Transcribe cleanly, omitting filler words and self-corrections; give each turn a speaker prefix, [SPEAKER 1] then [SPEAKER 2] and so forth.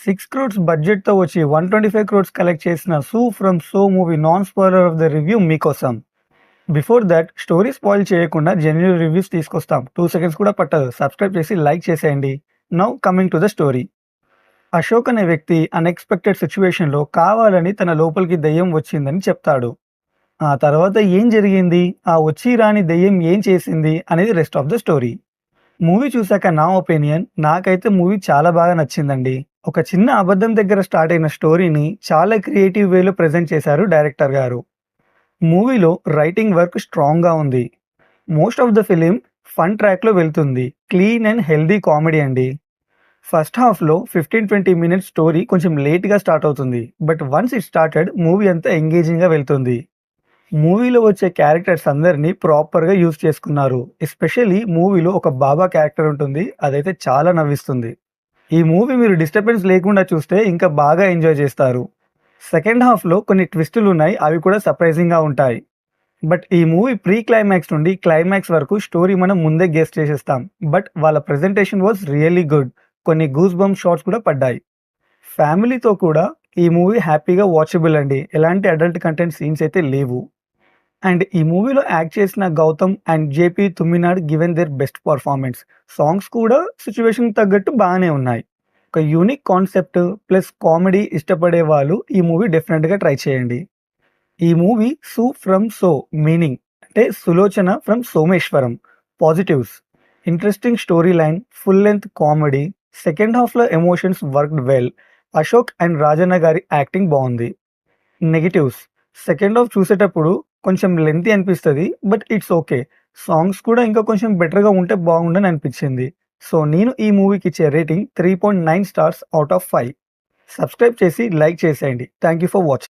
[SPEAKER 1] 6 క్రోర్స్ బడ్జెట్‌తో వచ్చి 125 క్రోర్స్ కలెక్ట్ చేసిన 'సూ from so' movie non spoiler of the review మీకోసం. బిఫోర్ థట్ స్టోరీ స్పాయిల్ చేయకుండా జెన్యూన్ రివ్యూస్ తీసుకొస్తాం. 2 సెకండ్స్ కూడా పట్టదు. సబ్స్క్రైబ్ చేసి లైక్ చేసేయండి. Now coming to the story. Ashok అనే వ్యక్తి అన్‌ఎక్స్‌పెక్టెడ్ సిట్యుయేషన్‌లో కావాలని తన లోపలికి దెయ్యం వచ్చిందని చెప్తాడు. ఆ తర్వాత ఏం జరిగింది? ఆ వచ్చి రాని దెయ్యం ఏం చేసింది? అనేది rest of the story. Movie చూసాక నా ఒపీనియన్ నాకైతే మూవీ చాలా బాగా నచ్చిందండి. ఒక చిన్న అబద్ధం దగ్గర స్టార్ట్ అయిన స్టోరీని చాలా క్రియేటివ్ వేలో ప్రెజెంట్ చేశారు డైరెక్టర్ గారు. మూవీలో రైటింగ్ వర్క్ స్ట్రాంగ్‌గా ఉంది. Most of the film fun ట్రాక్‌లో వెళ్తుంది. క్లీన్ అండ్ హెల్తీ కామెడీ అండి. ఫస్ట్ హాఫ్‌లో 15-20 మినిట్స్ స్టోరీ కొంచెం లేట్‌గా స్టార్ట్ అవుతుంది. But once it started movie అంతా ఎంగేజింగ్‌గా వెళ్తుంది. మూవీలో వచ్చే క్యారెక్టర్స్ అందరినీ ప్రాపర్‌గా యూజ్ చేసుకున్నారు. ఎస్పెషల్లీ మూవీలో ఒక బాబా క్యారెక్టర్ ఉంటుంది. అదైతే చాలా నవ్విస్తుంది. ఈ మూవీ మీరు డిస్టర్బెన్స్ లేకుండా చూస్తే ఇంకా బాగా ఎంజాయ్ చేస్తారు. సెకండ్ హాఫ్‌లో కొన్ని ట్విస్టులున్నాయి. అవి కూడా సర్ప్రైజింగ్‌గా ఉంటాయి. బట్ ఈ మూవీ ప్రీ క్లైమాక్స్ నుండి క్లైమాక్స్ వరకు స్టోరీ మనం ముందే గెస్ చేసేస్తాం. బట్ వాళ్ళ ప్రెజెంటేషన్ వాస్ రియల్లీ గుడ్. కొన్ని గూస్ బంప్ షాట్స్ కూడా పడ్డాయి. ఫ్యామిలీతో కూడా ఈ మూవీ హ్యాపీగా వాచబుల్ అండి. ఎలాంటి అడల్ట్ కంటెంట్ సీన్స్ అయితే లేవు. అండ్ ఈ మూవీలో యాక్ట్ చేసిన Gautham and JP Thumminad given their best performance. Songs కూడా సిచ్యువేషన్‌కి తగ్గట్టు బాగానే ఉన్నాయి. ఒక యూనిక్ కాన్సెప్ట్ ప్లస్ కామెడీ ఇష్టపడే వాళ్ళు ఈ మూవీ డెఫినెట్‌గా ట్రై చేయండి. ఈ మూవీ 'సు ఫ్రమ్ సో' మీనింగ్ అంటే Sulochana from Someshwaram. Positives: interesting story line, full length comedy, second హాఫ్‌లో emotions worked well. Ashok and Rajanna గారి యాక్టింగ్ బాగుంది. నెగటివ్స్: సెకండ్ హాఫ్ చూసేటప్పుడు కొంచెం లెంతీ అనిపిస్తది. But it's okay. సాంగ్స్ కూడా ఇంకా కొంచెం బెటర్‌గా ఉంటే బాగుండని అనిపించింది. సో నేను ఈ మూవీకి ఇచ్చే rating 3.9 stars out of 5. Subscribe చేసి లైక్ చేసేయండి. Thank you for watching.